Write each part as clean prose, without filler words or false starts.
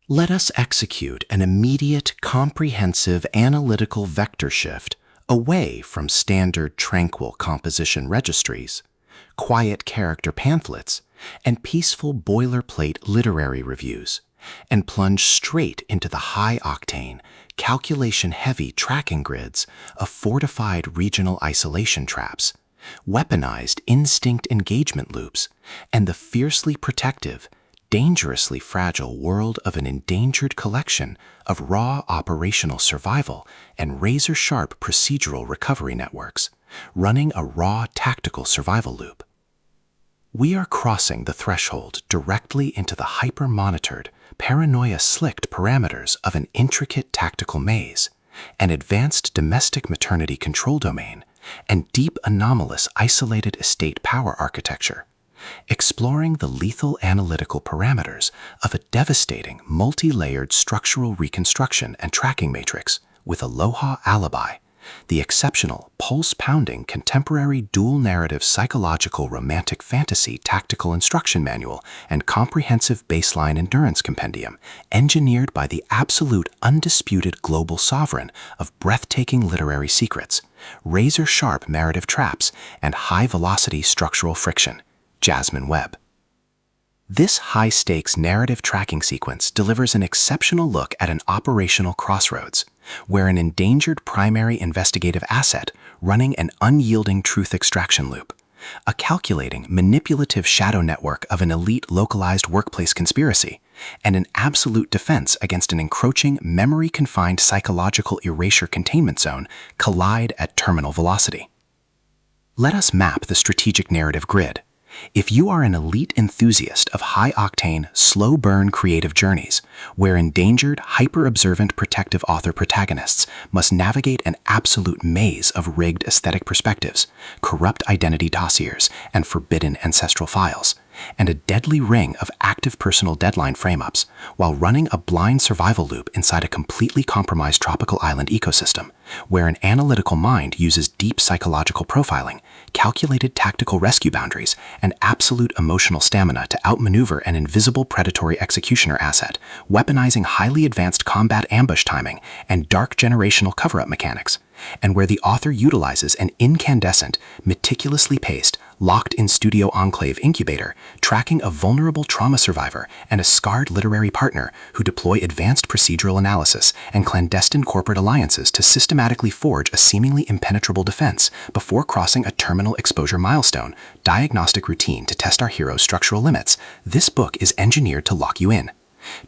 Let us execute an immediate, comprehensive analytical vector shift away from standard tranquil composition registries, quiet character pamphlets, and peaceful boilerplate literary reviews, and plunge straight into the high-octane, calculation-heavy tracking grids of fortified regional isolation traps, weaponized instinct engagement loops, and the fiercely protective, dangerously fragile world of an endangered collection of raw operational survival and razor-sharp procedural recovery networks, running a raw tactical survival loop. We are crossing the threshold directly into the hyper-monitored, paranoia-slicked parameters of an intricate tactical maze, an advanced domestic maternity control domain, and deep anomalous isolated estate power architecture, exploring the lethal analytical parameters of a devastating multi-layered structural reconstruction and tracking matrix with ALOHA ALIBI, the exceptional, pulse-pounding contemporary dual-narrative psychological romantic fantasy tactical instruction manual and comprehensive baseline endurance compendium, engineered by the absolute undisputed global sovereign of breathtaking literary secrets, razor-sharp narrative traps, and high-velocity structural friction, Jasmine Webb. This high-stakes narrative tracking sequence delivers an exceptional look at an operational crossroads, where an endangered primary investigative asset running an unyielding truth extraction loop, a calculating, manipulative shadow network of an elite localized workplace conspiracy, and an absolute defense against an encroaching, memory-confined psychological erasure containment zone collide at terminal velocity. Let us map the strategic narrative grid. If you are an elite enthusiast of high-octane, slow-burn creative journeys, where endangered, hyper-observant protective author protagonists must navigate an absolute maze of rigged aesthetic perspectives, corrupt identity dossiers, and forbidden ancestral files, and a deadly ring of active personal deadline frame-ups, while running a blind survival loop inside a completely compromised tropical island ecosystem, where an analytical mind uses deep psychological profiling, calculated tactical rescue boundaries, and absolute emotional stamina to outmaneuver an invisible predatory executioner asset, weaponizing highly advanced combat ambush timing and dark generational cover-up mechanics, and where the author utilizes an incandescent, meticulously paced, locked-in studio enclave incubator, tracking a vulnerable trauma survivor and a scarred literary partner who deploy advanced procedural analysis and clandestine corporate alliances to systematically forge a seemingly impenetrable defense before crossing a terminal exposure milestone, diagnostic routine to test our hero's structural limits. This book is engineered to lock you in.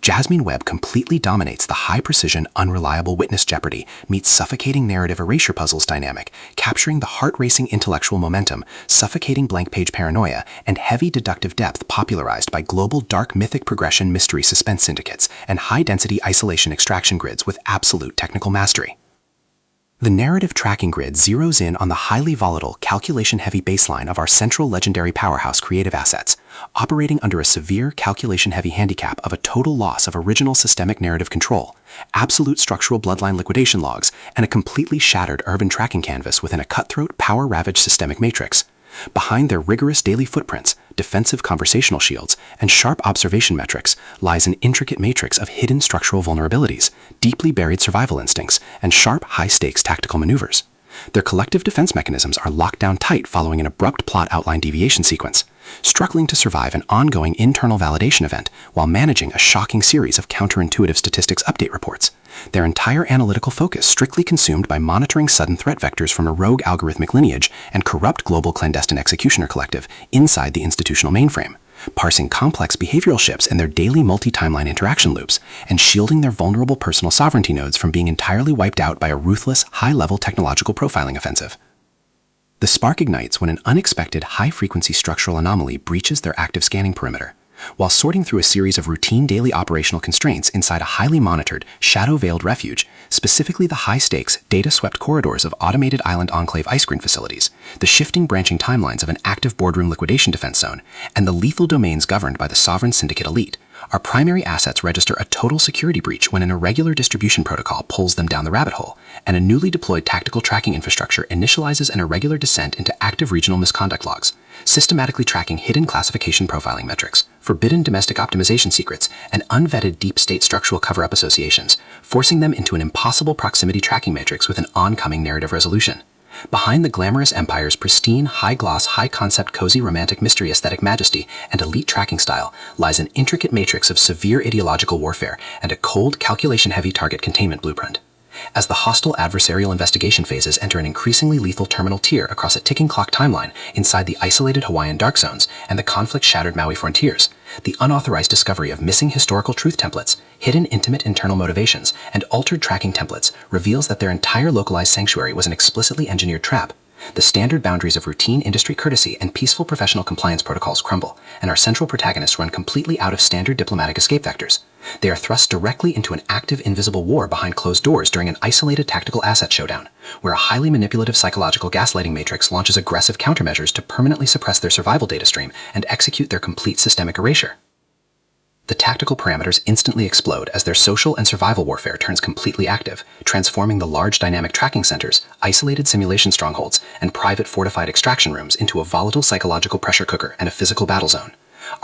Jasmine Webb completely dominates the high-precision, unreliable witness jeopardy meets suffocating narrative erasure puzzles dynamic, capturing the heart-racing intellectual momentum, suffocating blank-page paranoia, and heavy deductive depth popularized by global dark mythic progression mystery suspense syndicates and high-density isolation extraction grids with absolute technical mastery. The narrative tracking grid zeroes in on the highly volatile, calculation-heavy baseline of our central legendary powerhouse creative assets, operating under a severe calculation-heavy handicap of a total loss of original systemic narrative control, absolute structural bloodline liquidation logs, and a completely shattered urban tracking canvas within a cutthroat, power-ravaged systemic matrix. Behind their rigorous daily footprints, defensive conversational shields, and sharp observation metrics lies an intricate matrix of hidden structural vulnerabilities, deeply buried survival instincts, and sharp, high-stakes tactical maneuvers. Their collective defense mechanisms are locked down tight following an abrupt plot outline deviation sequence, struggling to survive an ongoing internal validation event while managing a shocking series of counterintuitive statistics update reports. Their entire analytical focus strictly consumed by monitoring sudden threat vectors from a rogue algorithmic lineage and corrupt global clandestine executioner collective inside the institutional mainframe, parsing complex behavioral shifts in their daily multi-timeline interaction loops, and shielding their vulnerable personal sovereignty nodes from being entirely wiped out by a ruthless, high-level technological profiling offensive. The spark ignites when an unexpected high-frequency structural anomaly breaches their active scanning perimeter. While sorting through a series of routine daily operational constraints inside a highly monitored, shadow-veiled refuge, specifically the high-stakes, data-swept corridors of automated island enclave ice cream facilities, the shifting branching timelines of an active boardroom liquidation defense zone, and the lethal domains governed by the sovereign syndicate elite, our primary assets register a total security breach when an irregular distribution protocol pulls them down the rabbit hole, and a newly deployed tactical tracking infrastructure initializes an irregular descent into active regional misconduct logs, systematically tracking hidden classification profiling metrics, forbidden domestic optimization secrets, and unvetted deep state structural cover-up associations, forcing them into an impossible proximity tracking matrix with an oncoming narrative resolution. Behind the glamorous empire's pristine, high-gloss, high-concept, cozy, romantic mystery aesthetic majesty and elite tracking style lies an intricate matrix of severe ideological warfare and a cold, calculation-heavy target containment blueprint. As the hostile adversarial investigation phases enter an increasingly lethal terminal tier across a ticking clock timeline inside the isolated Hawaiian dark zones and the conflict-shattered Maui frontiers, the unauthorized discovery of missing historical truth templates, hidden intimate internal motivations, and altered tracking templates reveals that their entire localized sanctuary was an explicitly engineered trap. The standard boundaries of routine industry courtesy and peaceful professional compliance protocols crumble, and our central protagonists run completely out of standard diplomatic escape vectors. They are thrust directly into an active invisible war behind closed doors during an isolated tactical asset showdown, where a highly manipulative psychological gaslighting matrix launches aggressive countermeasures to permanently suppress their survival data stream and execute their complete systemic erasure. The tactical parameters instantly explode as their social and survival warfare turns completely active, transforming the large dynamic tracking centers, isolated simulation strongholds, and private fortified extraction rooms into a volatile psychological pressure cooker and a physical battle zone.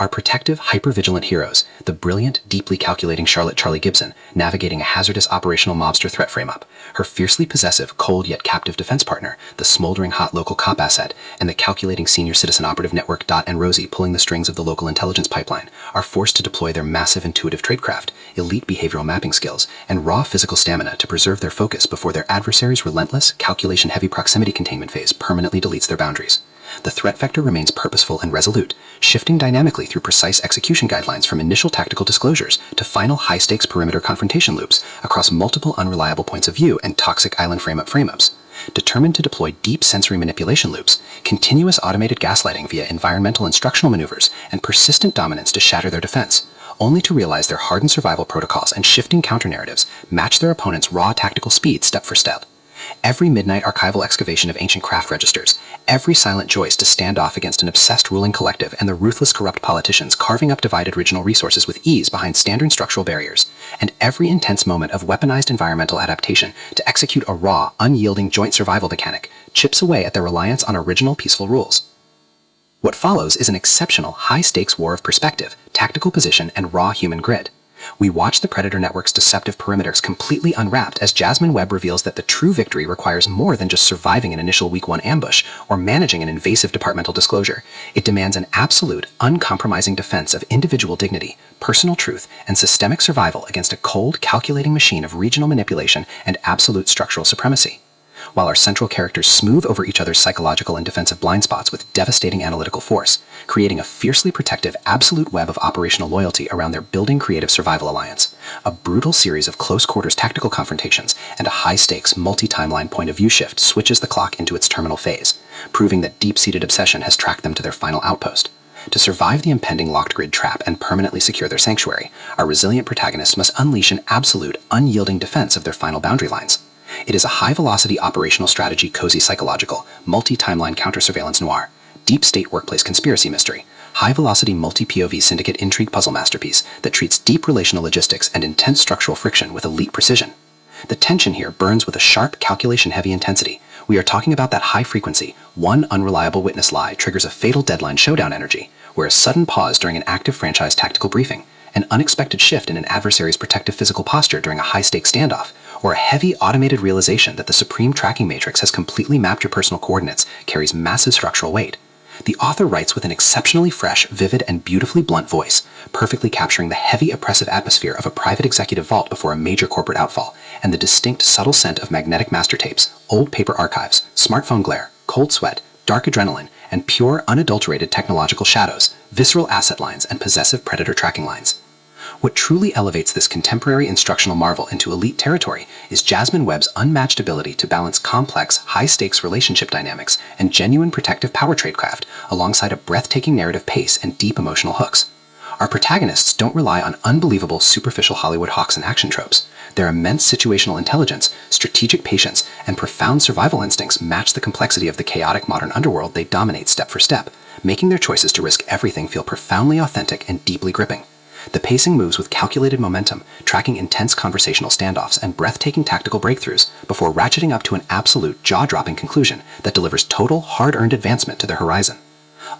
Our protective, hyper-vigilant heroes, the brilliant, deeply calculating Charlotte Charlie Gibson, navigating a hazardous operational mobster threat frame-up, her fiercely possessive, cold yet captive defense partner, the smoldering hot local cop asset, and the calculating senior citizen operative network Dot and Rosie pulling the strings of the local intelligence pipeline, are forced to deploy their massive intuitive tradecraft, elite behavioral mapping skills, and raw physical stamina to preserve their focus before their adversary's relentless, calculation-heavy proximity containment phase permanently deletes their boundaries. The threat vector remains purposeful and resolute, shifting dynamically through precise execution guidelines from initial tactical disclosures to final high-stakes perimeter confrontation loops across multiple unreliable points of view and toxic island frame-ups. Determined to deploy deep sensory manipulation loops, continuous automated gaslighting via environmental instructional maneuvers, and persistent dominance to shatter their defense, only to realize their hardened survival protocols and shifting counter-narratives match their opponent's raw tactical speed step for step. Every midnight archival excavation of ancient craft registers, every silent joist to stand off against an obsessed ruling collective and the ruthless corrupt politicians carving up divided regional resources with ease behind standard structural barriers, and every intense moment of weaponized environmental adaptation to execute a raw, unyielding joint survival mechanic chips away at their reliance on original peaceful rules. What follows is an exceptional, high-stakes war of perspective, tactical position, and raw human grit. We watch the Predator Network's deceptive perimeters completely unwrapped as Jasmine Webb reveals that the true victory requires more than just surviving an initial Week 1 ambush or managing an invasive departmental disclosure. It demands an absolute, uncompromising defense of individual dignity, personal truth, and systemic survival against a cold, calculating machine of regional manipulation and absolute structural supremacy. While our central characters smooth over each other's psychological and defensive blind spots with devastating analytical force, creating a fiercely protective, absolute web of operational loyalty around their building creative survival alliance, a brutal series of close-quarters tactical confrontations, and a high-stakes, multi-timeline point-of-view shift switches the clock into its terminal phase, proving that deep-seated obsession has tracked them to their final outpost. To survive the impending locked grid trap and permanently secure their sanctuary, our resilient protagonists must unleash an absolute, unyielding defense of their final boundary lines. It is a high-velocity operational strategy cozy psychological, multi-timeline counter-surveillance noir, deep state workplace conspiracy mystery, high-velocity multi-POV syndicate intrigue puzzle masterpiece that treats deep relational logistics and intense structural friction with elite precision. The tension here burns with a sharp, calculation-heavy intensity. We are talking about that high-frequency, one unreliable witness lie triggers a fatal deadline showdown energy, where a sudden pause during an active franchise tactical briefing, an unexpected shift in an adversary's protective physical posture during a high-stakes standoff, or a heavy automated realization that the supreme tracking matrix has completely mapped your personal coordinates carries massive structural weight. The author writes with an exceptionally fresh, vivid, and beautifully blunt voice, perfectly capturing the heavy oppressive atmosphere of a private executive vault before a major corporate outfall, and the distinct subtle scent of magnetic master tapes, old paper archives, smartphone glare, cold sweat, dark adrenaline, and pure, unadulterated technological shadows, visceral asset lines, and possessive predator tracking lines. What truly elevates this contemporary instructional marvel into elite territory is Jasmine Webb's unmatched ability to balance complex, high-stakes relationship dynamics and genuine protective power tradecraft alongside a breathtaking narrative pace and deep emotional hooks. Our protagonists don't rely on unbelievable, superficial Hollywood hawks and action tropes. Their immense situational intelligence, strategic patience, and profound survival instincts match the complexity of the chaotic modern underworld they dominate step for step, making their choices to risk everything feel profoundly authentic and deeply gripping. The pacing moves with calculated momentum, tracking intense conversational standoffs and breathtaking tactical breakthroughs before ratcheting up to an absolute jaw-dropping conclusion that delivers total, hard-earned advancement to their horizon.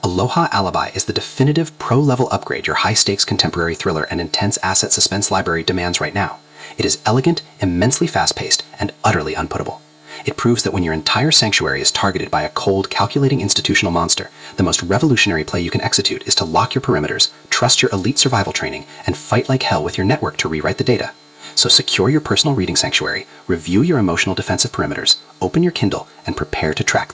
ALOHA Alibi is the definitive pro-level upgrade your high-stakes contemporary thriller and intense asset suspense library demands right now. It is elegant, immensely fast-paced, and utterly unputtable. It proves that when your entire sanctuary is targeted by a cold, calculating institutional monster, the most revolutionary play you can execute is to lock your perimeters, trust your elite survival training, and fight like hell with your network to rewrite the data. So secure your personal reading sanctuary, review your emotional defensive perimeters, open your Kindle, and prepare to track